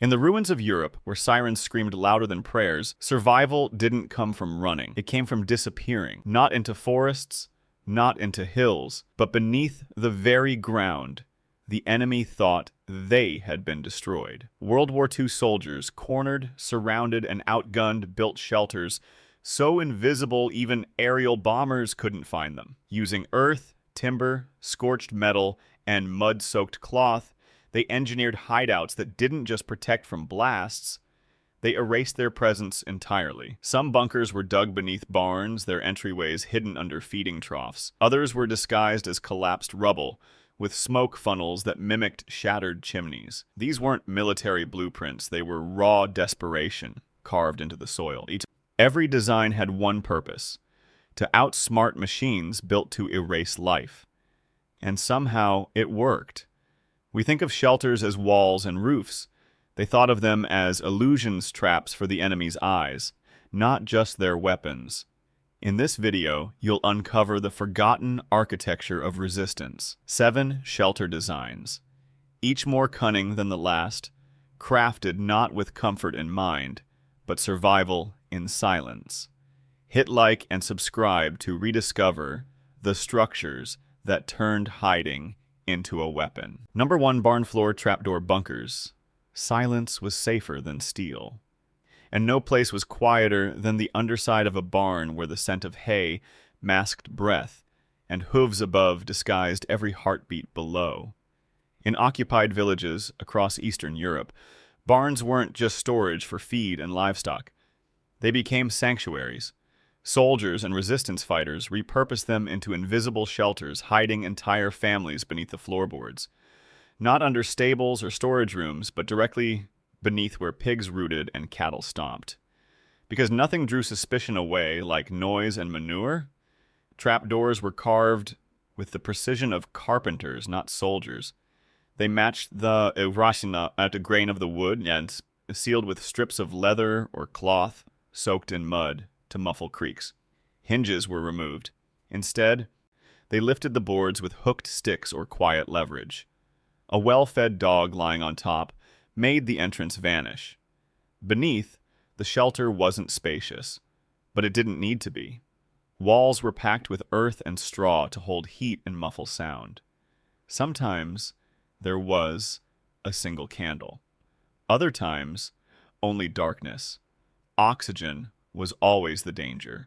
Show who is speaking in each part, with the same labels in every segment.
Speaker 1: In the ruins of Europe, where sirens screamed louder than prayers, survival didn't come from running. It came from disappearing, not into forests, not into hills, but beneath the very ground the enemy thought they had been destroyed. World War II soldiers, cornered, surrounded, and outgunned, built shelters so invisible even aerial bombers couldn't find them. Using earth, timber, scorched metal, and mud-soaked cloth, they engineered hideouts that didn't just protect from blasts, they erased their presence entirely. Some bunkers were dug beneath barns, their entryways hidden under feeding troughs. Others were disguised as collapsed rubble, with smoke funnels that mimicked shattered chimneys. These weren't military blueprints, they were raw desperation carved into the soil. Every design had one purpose: to outsmart machines built to erase life. And somehow it worked. We think of shelters as walls and roofs. They thought of them as illusions traps for the enemy's eyes, not just their weapons. In this video, you'll uncover the forgotten architecture of resistance. 7 shelter designs, each more cunning than the last, crafted not with comfort in mind, but survival in silence. Hit like and subscribe to rediscover the structures that turned hiding into a weapon. Number 1, barn floor trapdoor bunkers. Silence was safer than steel. And no place was quieter than the underside of a barn where the scent of hay masked breath, and hooves above disguised every heartbeat below. In occupied villages across Eastern Europe, barns weren't just storage for feed and livestock. They became sanctuaries. Soldiers and resistance fighters repurposed them into invisible shelters, hiding entire families beneath the floorboards. Not under stables or storage rooms, but directly beneath where pigs rooted and cattle stomped. Because nothing drew suspicion away like noise and manure, trapdoors were carved with the precision of carpenters, not soldiers. They matched the irashina at the grain of the wood and sealed with strips of leather or cloth soaked in mud to muffle creaks. Hinges were removed. Instead, they lifted the boards with hooked sticks or quiet leverage. A well-fed dog lying on top made the entrance vanish. Beneath, the shelter wasn't spacious, but it didn't need to be. Walls were packed with earth and straw to hold heat and muffle sound. Sometimes there was a single candle. Other times, only darkness. Oxygen was always the danger,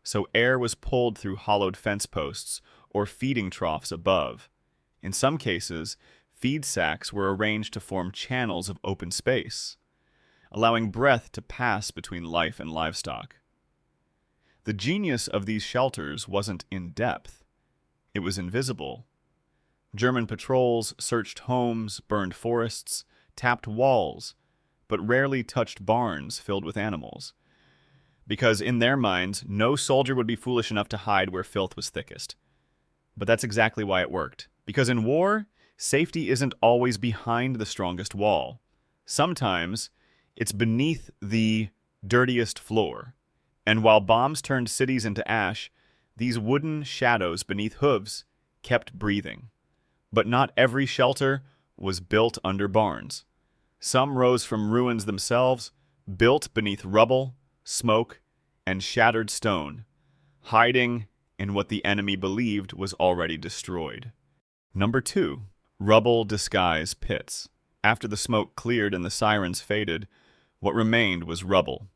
Speaker 1: so air was pulled through hollowed fence posts or feeding troughs above. In some cases, feed sacks were arranged to form channels of open space, allowing breath to pass between life and livestock. The genius of these shelters wasn't in depth, it was invisible. German patrols searched homes, burned forests, tapped walls, but rarely touched barns filled with animals. Because in their minds, no soldier would be foolish enough to hide where filth was thickest. But that's exactly why it worked. Because in war, safety isn't always behind the strongest wall. Sometimes, it's beneath the dirtiest floor. And while bombs turned cities into ash, these wooden shadows beneath hooves kept breathing. But not every shelter was built under barns. Some rose from ruins themselves, built beneath rubble, smoke, and shattered stone, hiding in what the enemy believed was already destroyed. Number 2, rubble disguise pits. After the smoke cleared and the sirens faded, what remained was rubble,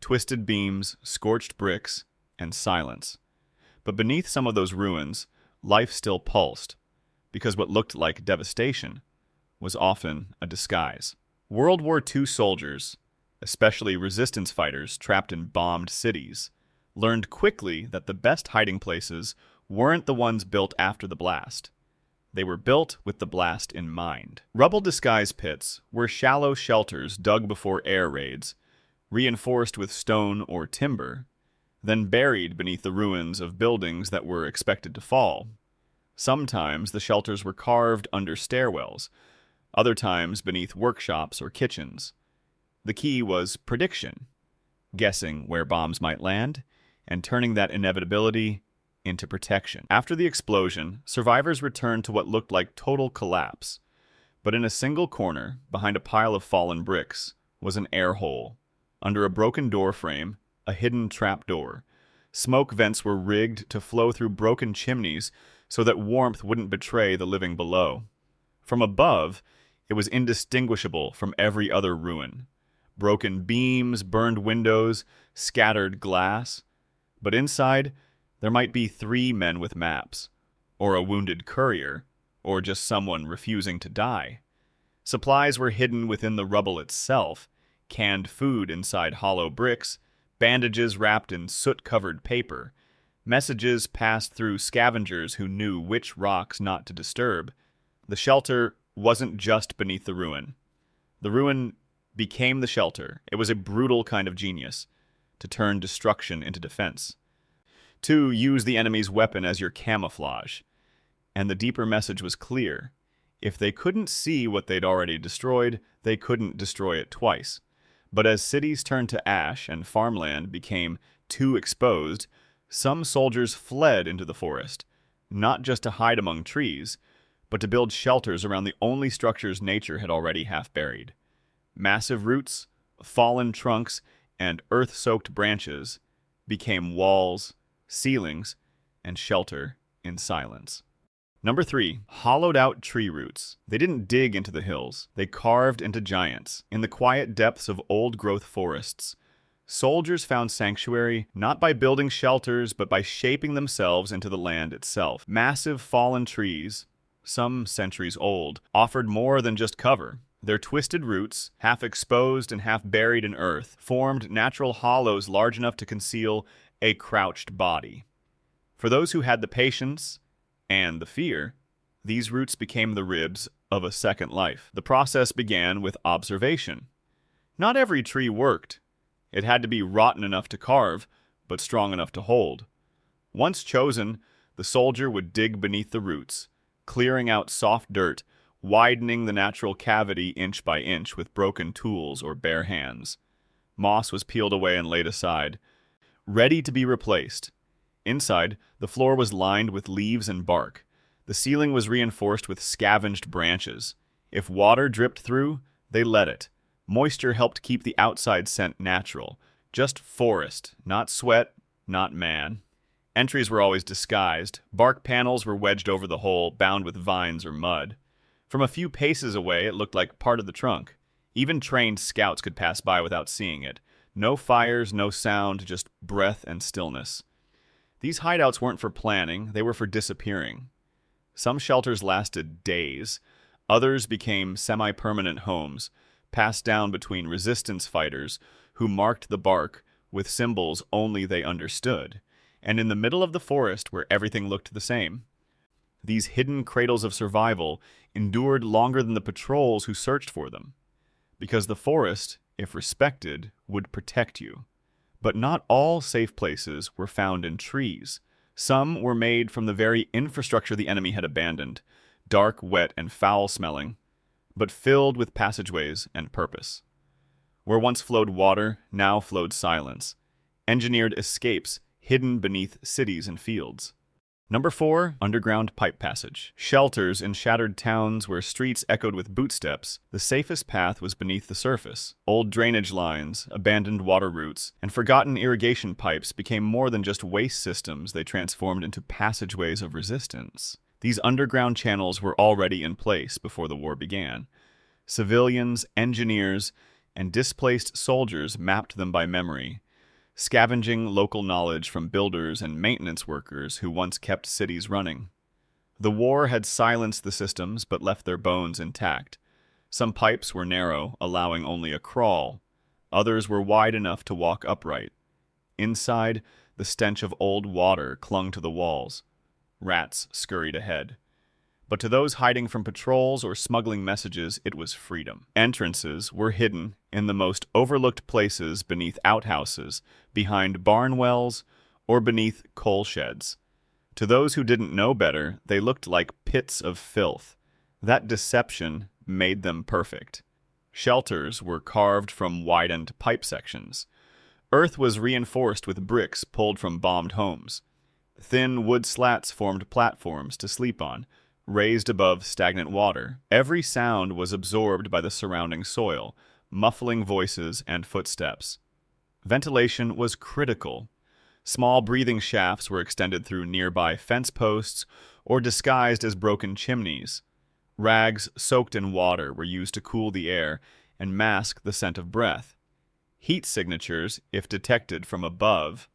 Speaker 1: twisted beams, scorched bricks, and silence. But beneath some of those ruins, life still pulsed, because what looked like devastation was often a disguise. World War II soldiers, especially resistance fighters trapped in bombed cities, learned quickly that the best hiding places weren't the ones built after the blast. They were built with the blast in mind. Rubble disguise pits were shallow shelters dug before air raids, reinforced with stone or timber, then buried beneath the ruins of buildings that were expected to fall. Sometimes the shelters were carved under stairwells, other times beneath workshops or kitchens. The key was prediction, guessing where bombs might land, and turning that inevitability into protection. After the explosion, survivors returned to what looked like total collapse, But in a single corner, behind a pile of fallen bricks, was an air hole. Under a broken door frame, a hidden trapdoor. Smoke vents were rigged to flow through broken chimneys so that warmth wouldn't betray the living below. From above, it was indistinguishable from every other ruin. Broken beams, burned windows, scattered glass. But inside, there might be 3 men with maps, or a wounded courier, or just someone refusing to die. Supplies were hidden within the rubble itself, canned food inside hollow bricks, bandages wrapped in soot-covered paper. Messages passed through scavengers who knew which rocks not to disturb. The shelter wasn't just beneath the ruin. The ruin became the shelter. It was a brutal kind of genius, to turn destruction into defense. To use the enemy's weapon as your camouflage. And the deeper message was clear. If they couldn't see what they'd already destroyed, they couldn't destroy it twice. But as cities turned to ash and farmland became too exposed, some soldiers fled into the forest, not just to hide among trees, but to build shelters around the only structures nature had already half buried. Massive roots, fallen trunks, and earth-soaked branches became walls, ceilings, and shelter in silence. Number 3, hollowed-out tree roots. They didn't dig into the hills. They carved into giants. In the quiet depths of old-growth forests, soldiers found sanctuary not by building shelters, but by shaping themselves into the land itself. Massive fallen trees, some centuries old, offered more than just cover. Their twisted roots, half exposed and half buried in earth, formed natural hollows large enough to conceal a crouched body. For those who had the patience and the fear, these roots became the ribs of a second life. The process began with observation. Not every tree worked. It had to be rotten enough to carve, but strong enough to hold. Once chosen, the soldier would dig beneath the roots, clearing out soft dirt, widening the natural cavity inch by inch with broken tools or bare hands. Moss was peeled away and laid aside, ready to be replaced. Inside, the floor was lined with leaves and bark. The ceiling was reinforced with scavenged branches. If water dripped through, they let it. Moisture helped keep the outside scent natural. Just forest, not sweat, not man. Entries were always disguised. Bark panels were wedged over the hole, bound with vines or mud. From a few paces away, it looked like part of the trunk. Even trained scouts could pass by without seeing it. No fires, no sound, just breath and stillness. These hideouts weren't for planning, they were for disappearing. Some shelters lasted days. Others became semi-permanent homes, passed down between resistance fighters who marked the bark with symbols only they understood. And in the middle of the forest where everything looked the same, these hidden cradles of survival endured longer than the patrols who searched for them. Because the forest, if respected, would protect you. But not all safe places were found in trees. Some were made from the very infrastructure the enemy had abandoned, dark, wet, and foul-smelling, but filled with passageways and purpose. Where once flowed water, now flowed silence. Engineered escapes hidden beneath cities and fields. Number 4, underground pipe passage. Shelters in shattered towns where streets echoed with bootsteps, the safest path was beneath the surface. Old drainage lines, abandoned water routes, and forgotten irrigation pipes became more than just waste systems. They transformed into passageways of resistance. These underground channels were already in place before the war began. Civilians, engineers, and displaced soldiers mapped them by memory, scavenging local knowledge from builders and maintenance workers who once kept cities running. The war had silenced the systems but left their bones intact. Some pipes were narrow, allowing only a crawl. Others were wide enough to walk upright. Inside, the stench of old water clung to the walls. Rats scurried ahead. But to those hiding from patrols or smuggling messages, it was freedom. Entrances were hidden in the most overlooked places beneath outhouses, behind barn wells, or beneath coal sheds. To those who didn't know better, they looked like pits of filth. That deception made them perfect. Shelters were carved from widened pipe sections. Earth was reinforced with bricks pulled from bombed homes. Thin wood slats formed platforms to sleep on. raised above stagnant water. Every sound was absorbed by the surrounding soil, muffling voices and footsteps. Ventilation was critical. Small breathing shafts were extended through nearby fence posts or disguised as broken chimneys. Rags soaked in water were used to cool the air and mask the scent of breath. Heat signatures, if detected from above,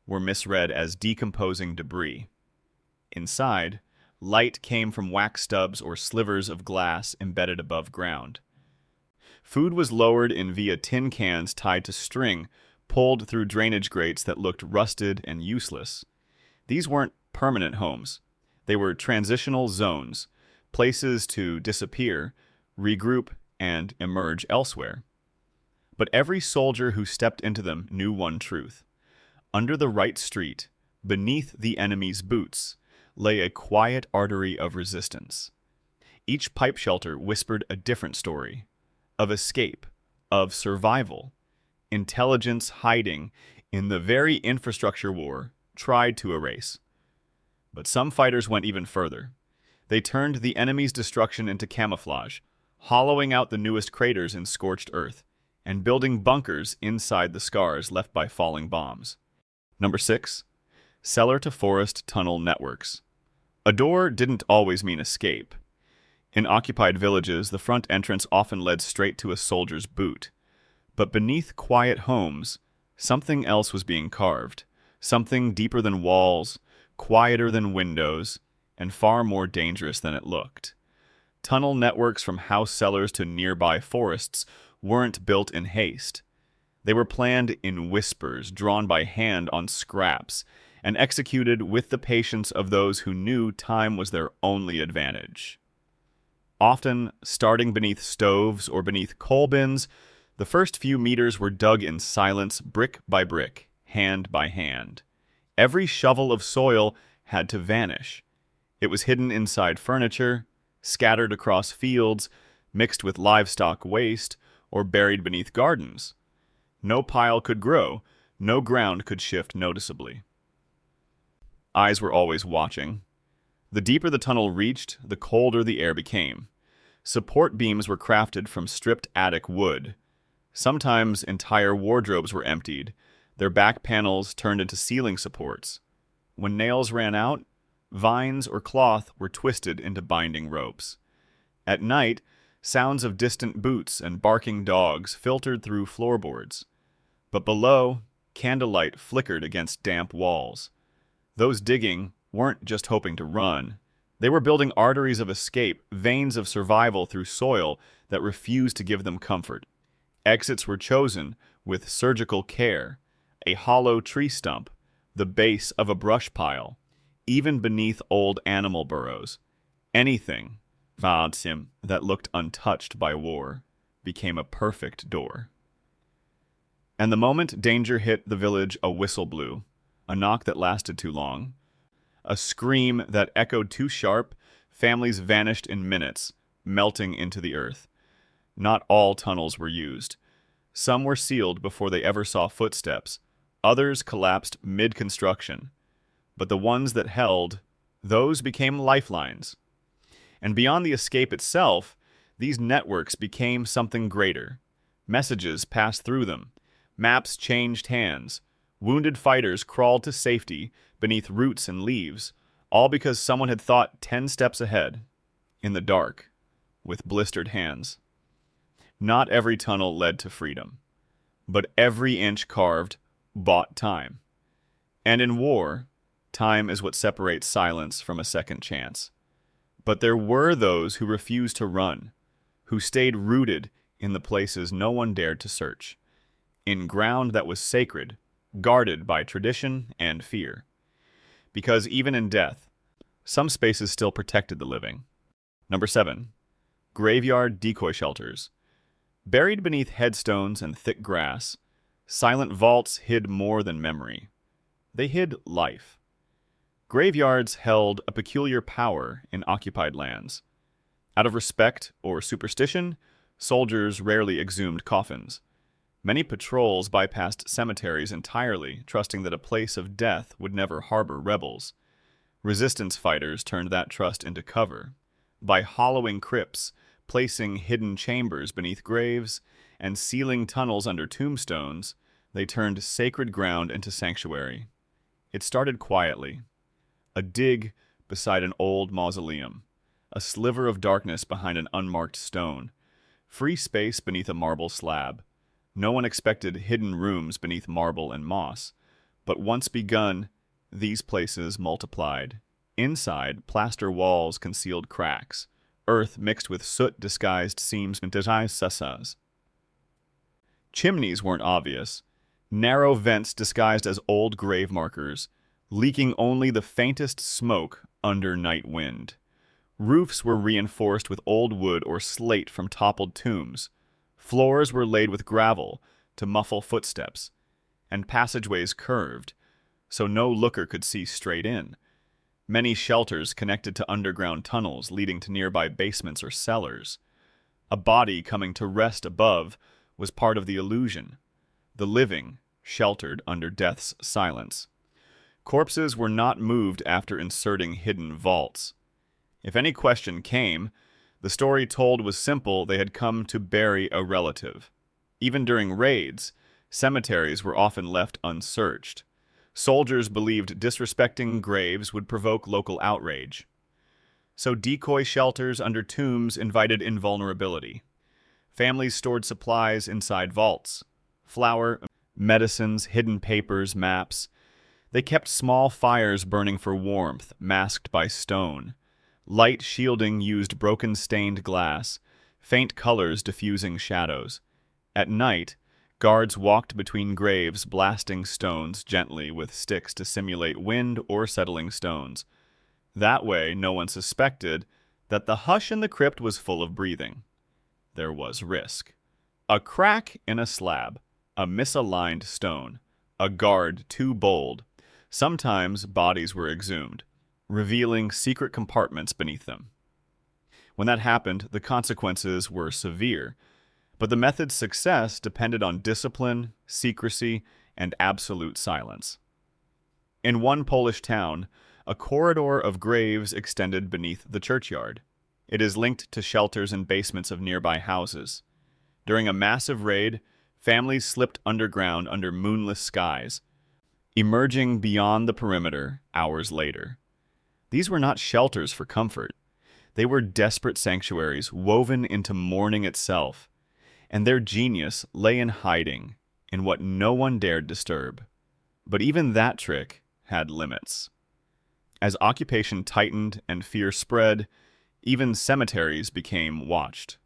Speaker 1: were misread as decomposing debris. Inside, light came from wax stubs or slivers of glass embedded above ground. Food was lowered in via tin cans tied to string, pulled through drainage grates that looked rusted and useless. These weren't permanent homes. They were transitional zones, places to disappear, regroup, and emerge elsewhere. But every soldier who stepped into them knew one truth. Under the right street, beneath the enemy's boots, lay a quiet artery of resistance. Each pipe shelter whispered a different story, of escape, of survival. Intelligence hiding in the very infrastructure war tried to erase. But some fighters went even further. They turned the enemy's destruction into camouflage, hollowing out the newest craters in scorched earth, and building bunkers inside the scars left by falling bombs. Number 6. Cellar-to-forest tunnel networks. A door didn't always mean escape. In occupied villages, the front entrance often led straight to a soldier's boot. But beneath quiet homes, something else was being carved, something deeper than walls, quieter than windows, and far more dangerous than it looked. Tunnel networks from house cellars to nearby forests weren't built in haste. They were planned in whispers, drawn by hand on scraps, and executed with the patience of those who knew time was their only advantage. Often, starting beneath stoves or beneath coal bins, the first few meters were dug in silence, brick by brick, hand by hand. Every shovel of soil had to vanish. It was hidden inside furniture, scattered across fields, mixed with livestock waste, or buried beneath gardens. No pile could grow, no ground could shift noticeably. Eyes were always watching. The deeper the tunnel reached, the colder the air became. Support beams were crafted from stripped attic wood. Sometimes entire wardrobes were emptied, their back panels turned into ceiling supports. When nails ran out, vines or cloth were twisted into binding ropes. At night, sounds of distant boots and barking dogs filtered through floorboards. But below, candlelight flickered against damp walls. Those digging weren't just hoping to run. They were building arteries of escape, veins of survival through soil that refused to give them comfort. Exits were chosen with surgical care, a hollow tree stump, the base of a brush pile, even beneath old animal burrows. Anything, that looked untouched by war, became a perfect door. And the moment danger hit the village, a whistle blew, a knock that lasted too long, a scream that echoed too sharp. Families vanished in minutes, melting into the earth. Not all tunnels were used. Some were sealed before they ever saw footsteps. Others collapsed mid-construction. But the ones that held, those became lifelines. And beyond the escape itself, these networks became something greater. Messages passed through them. Maps changed hands. Wounded fighters crawled to safety beneath roots and leaves, all because someone had thought 10 steps ahead, in the dark, with blistered hands. Not every tunnel led to freedom, but every inch carved bought time. And in war, time is what separates silence from a second chance. But there were those who refused to run, who stayed rooted in the places no one dared to search, in ground that was sacred, guarded by tradition and fear. Because even in death, some spaces still protected the living. Number 7. Graveyard decoy shelters. Buried beneath headstones and thick grass, silent vaults hid more than memory. They hid life. Graveyards held a peculiar power in occupied lands. Out of respect or superstition, soldiers rarely exhumed coffins. Many patrols bypassed cemeteries entirely, trusting that a place of death would never harbor rebels. Resistance fighters turned that trust into cover. By hollowing crypts, placing hidden chambers beneath graves, and sealing tunnels under tombstones, they turned sacred ground into sanctuary. It started quietly. A dig beside an old mausoleum, a sliver of darkness behind an unmarked stone, free space beneath a marble slab. No one expected hidden rooms beneath marble and moss, but once begun, these places multiplied. Inside, plaster walls concealed cracks, earth mixed with soot-disguised seams and sasas. Chimneys weren't obvious, narrow vents disguised as old grave markers, leaking only the faintest smoke under night wind. Roofs were reinforced with old wood or slate from toppled tombs. Floors were laid with gravel to muffle footsteps, and passageways curved, so no looker could see straight in. Many shelters connected to underground tunnels leading to nearby basements or cellars. A body coming to rest above was part of the illusion, the living sheltered under death's silence. Corpses were not moved after inserting hidden vaults. If any question came, the story told was simple: they had come to bury a relative. Even during raids, cemeteries were often left unsearched. Soldiers believed disrespecting graves would provoke local outrage. So decoy shelters under tombs invited invulnerability. Families stored supplies inside vaults: flour, medicines, hidden papers, maps. They kept small fires burning for warmth, masked by stone. Light shielding used broken stained glass, faint colors diffusing shadows. At night, guards walked between graves, blasting stones gently with sticks to simulate wind or settling stones. That way, no one suspected that the hush in the crypt was full of breathing. There was risk. A crack in a slab, a misaligned stone, a guard too bold. Sometimes bodies were exhumed, revealing secret compartments beneath them. When that happened, the consequences were severe, but the method's success depended on discipline, secrecy, and absolute silence. In one Polish town, a corridor of graves extended beneath the churchyard. It is linked to shelters and basements of nearby houses. During a massive raid, families slipped underground under moonless skies, emerging beyond the perimeter hours later. These were not shelters for comfort. They were desperate sanctuaries woven into morning itself, and their genius lay in hiding in what no one dared disturb. But even that trick had limits. As occupation tightened and fear spread, even cemeteries became watched.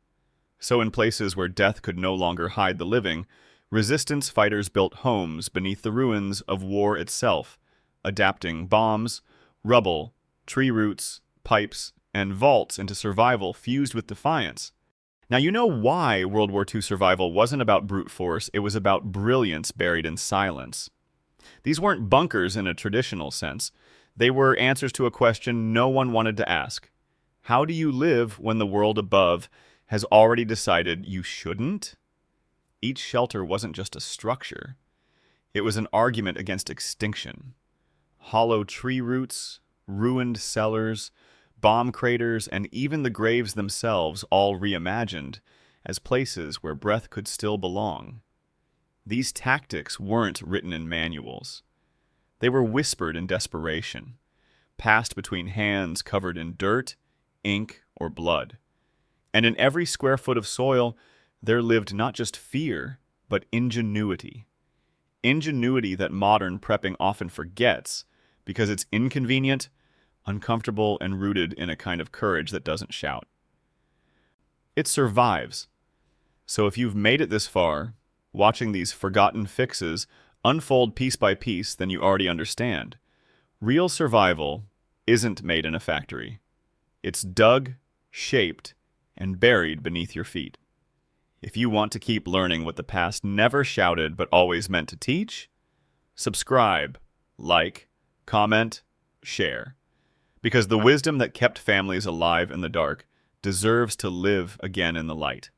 Speaker 1: So in places where death could no longer hide the living, resistance fighters built homes beneath the ruins of war itself, adapting bombs, rubble, tree roots, pipes, and vaults into survival fused with defiance. Now you know why World War II survival wasn't about brute force, it was about brilliance buried in silence. These weren't bunkers in a traditional sense. They were answers to a question no one wanted to ask. How do you live when the world above has already decided you shouldn't? Each shelter wasn't just a structure. It was an argument against extinction. Hollow tree roots, ruined cellars, bomb craters, and even the graves themselves all reimagined as places where breath could still belong. These tactics weren't written in manuals. They were whispered in desperation, passed between hands covered in dirt, ink, or blood. And in every square foot of soil, there lived not just fear, but ingenuity. Ingenuity that modern prepping often forgets because it's inconvenient, uncomfortable, and rooted in a kind of courage that doesn't shout. It survives. So if you've made it this far, watching these forgotten fixes unfold piece by piece, then you already understand. Real survival isn't made in a factory. It's dug, shaped, and buried beneath your feet. If you want to keep learning what the past never shouted but always meant to teach, subscribe, like, comment, share. Because the wisdom that kept families alive in the dark deserves to live again in the light.